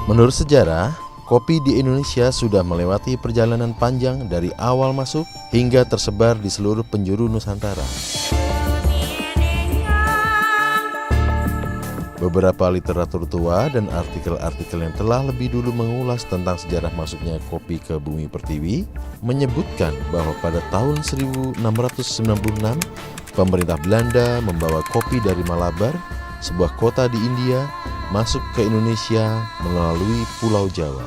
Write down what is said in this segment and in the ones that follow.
Menurut sejarah, kopi di Indonesia sudah melewati perjalanan panjang dari awal masuk hingga tersebar di seluruh penjuru Nusantara. Beberapa literatur tua dan artikel-artikel yang telah lebih dulu mengulas tentang sejarah masuknya kopi ke bumi pertiwi menyebutkan bahwa pada tahun 1696, pemerintah Belanda membawa kopi dari Malabar, sebuah kota di India, masuk ke Indonesia melalui Pulau Jawa.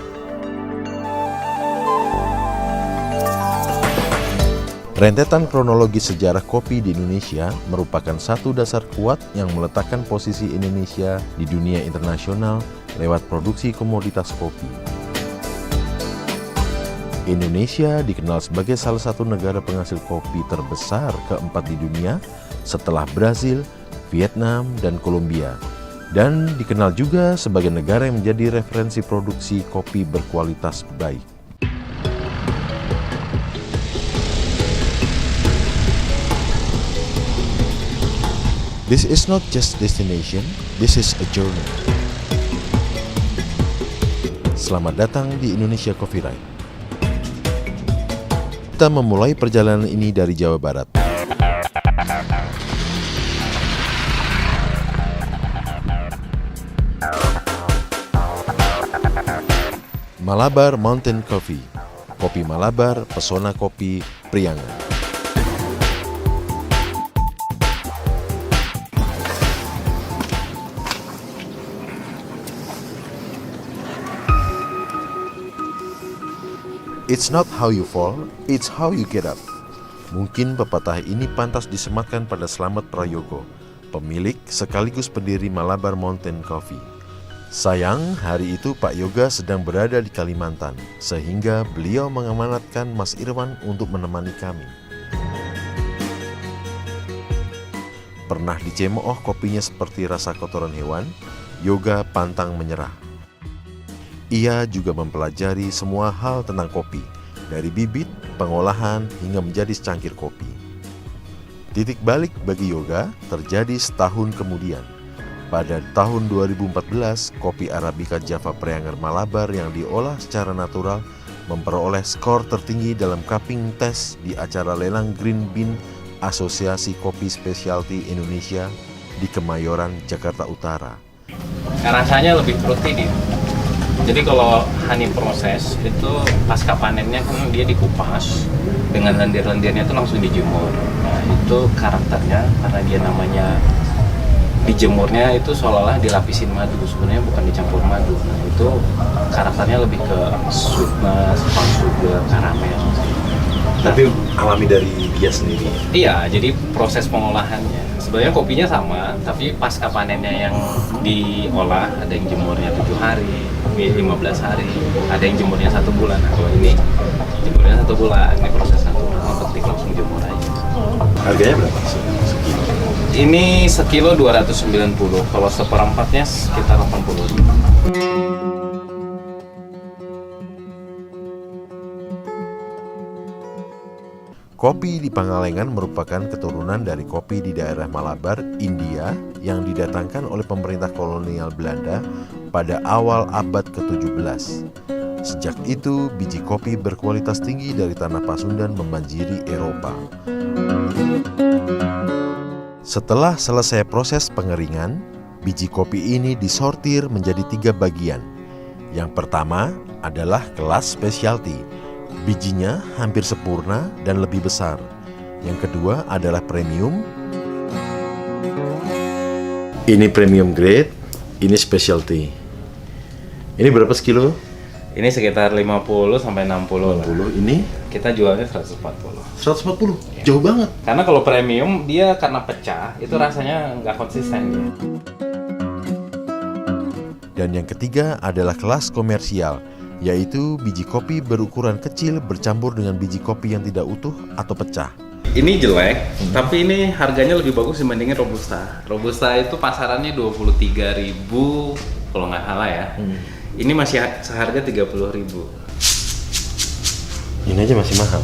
Rentetan kronologi sejarah kopi di Indonesia merupakan satu dasar kuat yang meletakkan posisi Indonesia di dunia internasional lewat produksi komoditas kopi. Indonesia dikenal sebagai salah satu negara penghasil kopi terbesar keempat di dunia setelah Brasil, Vietnam, dan Kolombia, dan dikenal juga sebagai negara yang menjadi referensi produksi kopi berkualitas baik. This is not just destination, this is a journey. Selamat datang di Indonesia Coffee Ride. Kita memulai perjalanan ini dari Jawa Barat. Malabar Mountain Coffee, kopi Malabar, pesona kopi Priangan. It's not how you fall, it's how you get up. Mungkin pepatah ini pantas disematkan pada Slamet Prayogo, pemilik sekaligus pendiri Malabar Mountain Coffee. Sayang, hari itu Pak Yoga sedang berada di Kalimantan, sehingga beliau mengamanatkan Mas Irwan untuk menemani kami. Pernah dicemooh kopinya seperti rasa kotoran hewan, Yoga pantang menyerah. Ia juga mempelajari semua hal tentang kopi, dari bibit, pengolahan, hingga menjadi secangkir kopi. Titik balik bagi Yoga terjadi setahun kemudian. Pada tahun 2014, kopi Arabica Java Priangan Malabar yang diolah secara natural memperoleh skor tertinggi dalam cupping test di acara lelang Green Bean Asosiasi Kopi Specialty Indonesia di Kemayoran, Jakarta Utara. Rasanya lebih fruity dia. Jadi kalau honey proses itu pasca panennya kan dia dikupas dengan lendir-lendirnya itu langsung dijemur. Nah itu karakternya karena dia namanya dijemurnya itu seolah-olah dilapisin madu, sebenarnya bukan dicampur madu. Nah itu karakternya lebih ke sweetness, palm sugar, karamel. Tapi alami dari dia sendiri. Iya, jadi proses pengolahannya. Sebenarnya kopinya sama, tapi pasca panennya yang diolah ada yang jemurnya 7 hari, 15 hari, ada yang jemurnya 1 bulan. Nah, kalau ini jemurnya 1 bulan, ini proses 1 bulan, petik langsung jemur aja. Harganya berapa sekilo? Ini sekilo 290, kalau seperempatnya sekitar 80.000. Kopi di Pangalengan merupakan keturunan dari kopi di daerah Malabar, India yang didatangkan oleh pemerintah kolonial Belanda pada awal abad ke-17. Sejak itu, biji kopi berkualitas tinggi dari tanah Pasundan membanjiri Eropa. Setelah selesai proses pengeringan, biji kopi ini disortir menjadi 3 bagian. Yang pertama adalah kelas specialty. Bijinya hampir sempurna dan lebih besar. Yang kedua adalah premium. Ini premium grade, ini specialty. Ini berapa sekilo? Ini sekitar 50 sampai 60 lah. Ini Kita jualnya 140. 140. Ya. Jauh banget. Karena kalau premium dia karena pecah, itu rasanya nggak konsisten dia. Dan yang ketiga adalah kelas komersial, yaitu biji kopi berukuran kecil bercampur dengan biji kopi yang tidak utuh atau pecah. Ini jelek, tapi ini harganya lebih bagus dibandingin Robusta. Robusta itu pasarannya 23.000 kalau nggak salah ya. Ini masih seharga 30.000. Ini aja masih mahal.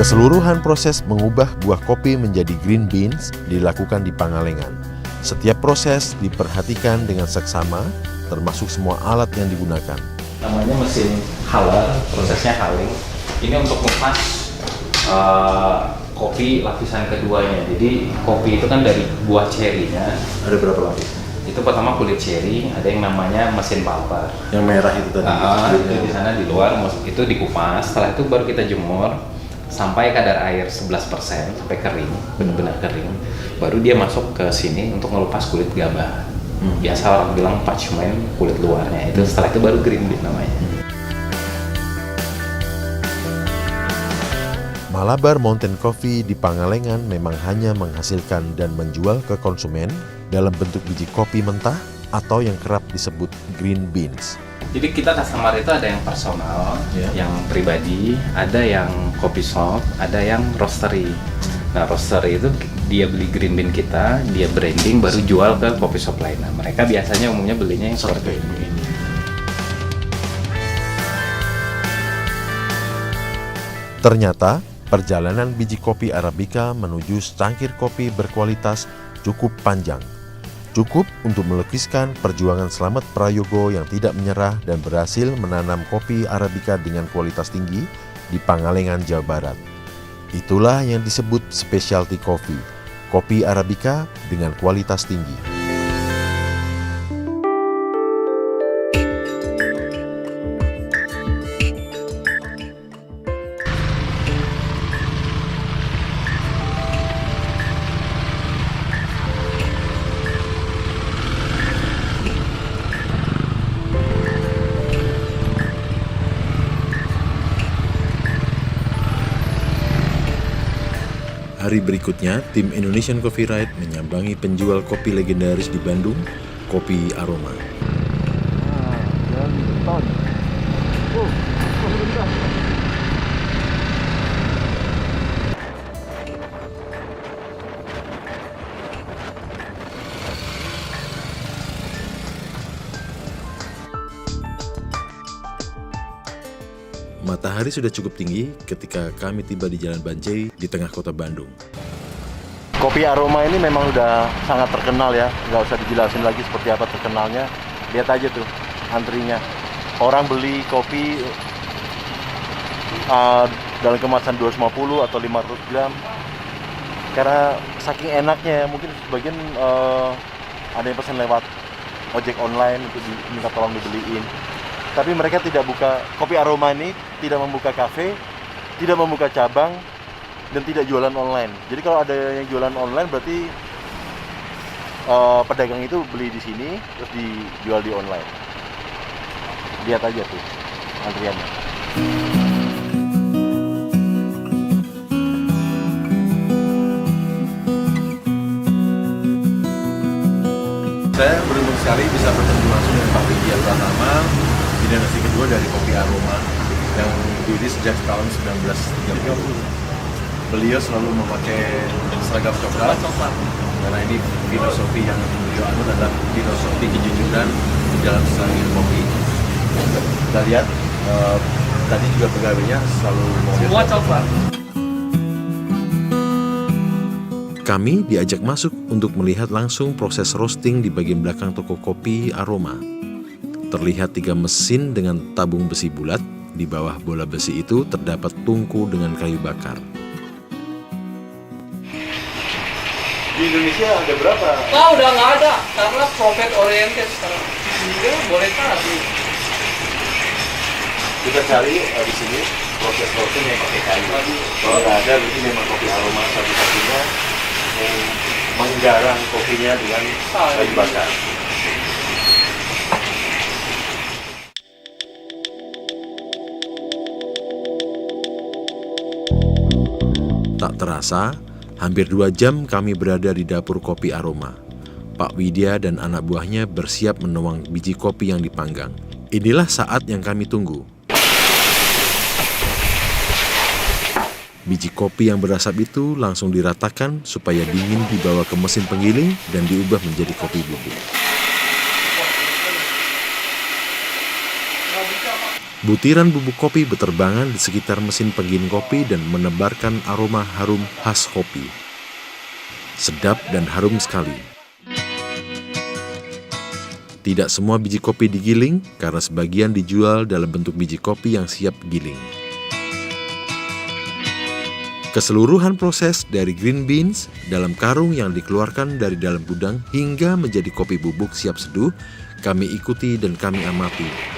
Keseluruhan proses mengubah buah kopi menjadi green beans dilakukan di Pangalengan. Setiap proses diperhatikan dengan seksama, termasuk semua alat yang digunakan. Namanya mesin haler, prosesnya haling. Ini untuk mengupas kopi lapisan keduanya. Jadi kopi itu kan dari buah cerinya. Ada berapa lapis? Itu pertama kulit ceri, ada yang namanya mesin pulper. Yang merah itu tadi. Itu di sana di luar itu dikupas. Setelah itu baru kita jemur sampai kadar air 11% sampai kering, benar-benar kering. Baru dia masuk ke sini untuk ngelupas kulit gabah. Biasa orang bilang parchment kulit luarnya. Itu setelah itu baru green bean namanya. Malabar Mountain Coffee di Pangalengan memang hanya menghasilkan dan menjual ke konsumen dalam bentuk biji kopi mentah atau yang kerap disebut green beans. Jadi kita customer itu ada yang personal, yang pribadi, ada yang coffee shop, ada yang roastery. Nah roastery itu dia beli green bean kita, dia branding baru jual ke coffee shop lain. Nah mereka biasanya umumnya belinya yang seperti ini. Ternyata perjalanan biji kopi Arabica menuju secangkir kopi berkualitas cukup panjang. Cukup untuk melukiskan perjuangan Slamet Prayogo yang tidak menyerah dan berhasil menanam kopi Arabica dengan kualitas tinggi di Pangalengan, Jawa Barat. Itulah yang disebut specialty coffee, kopi Arabica dengan kualitas tinggi. Hari berikutnya, tim Indonesian Coffee Ride menyambangi penjual kopi legendaris di Bandung, Kopi Aroma. Matahari sudah cukup tinggi ketika kami tiba di Jalan Bancai di tengah kota Bandung. Kopi Aroma ini memang udah sangat terkenal ya, nggak usah dijelasin lagi seperti apa terkenalnya. Lihat aja tuh antrinya. Orang beli kopi dalam kemasan 250 atau 500 gram. Karena saking enaknya, mungkin sebagian ada yang pesan lewat ojek online untuk minta tolong dibeliin. Tapi mereka tidak buka, Kopi Aroma ini tidak membuka kafe, tidak membuka cabang, dan tidak jualan online. Jadi kalau ada yang jualan online berarti pedagang itu beli di sini terus dijual di online. Lihat aja tuh antriannya. Saya beruntung sekali bisa bertemu langsung dengan Pak Widya Pratama, generasi kedua dari Kopi Aroma yang berdiri sejak tahun 1930. Beliau selalu memakai seragam coklat karena ini filosofi yang beliau anut adalah filosofi kejujuran dalam secangkir kopi. Kita lihat tadi juga pegawainya selalu Semua coklat. Kami diajak masuk untuk melihat langsung proses roasting di bagian belakang toko Kopi Aroma. Terlihat 3 mesin dengan tabung besi bulat. Di bawah bola besi itu terdapat tungku dengan kayu bakar. Di Indonesia ada berapa? Udah nggak ada, karena profit oriented sekarang. Dia boleh tadi. Kita cari di sini proses roasting yang pakai kayu. Kalau nggak ada, berarti memang Kopi Aroma satu-satunya yang menggarang kopinya dengan kayu bakar. Tak terasa, hampir 2 jam kami berada di dapur Kopi Aroma. Pak Widya dan anak buahnya bersiap menuang biji kopi yang dipanggang. Inilah saat yang kami tunggu. Biji kopi yang berasap itu langsung diratakan supaya dingin dibawa ke mesin penggiling dan diubah menjadi kopi bubuk. Butiran bubuk kopi berterbangan di sekitar mesin penggiling kopi dan menebarkan aroma harum khas kopi. Sedap dan harum sekali. Tidak semua biji kopi digiling karena sebagian dijual dalam bentuk biji kopi yang siap giling. Keseluruhan proses dari green beans dalam karung yang dikeluarkan dari dalam gudang hingga menjadi kopi bubuk siap seduh, kami ikuti dan kami amati.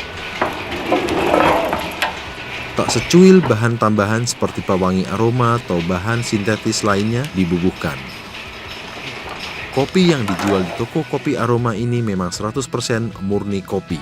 Tak secuil bahan tambahan seperti pewangi aroma atau bahan sintetis lainnya dibubuhkan. Kopi yang dijual di toko kopi aroma ini memang 100% murni kopi.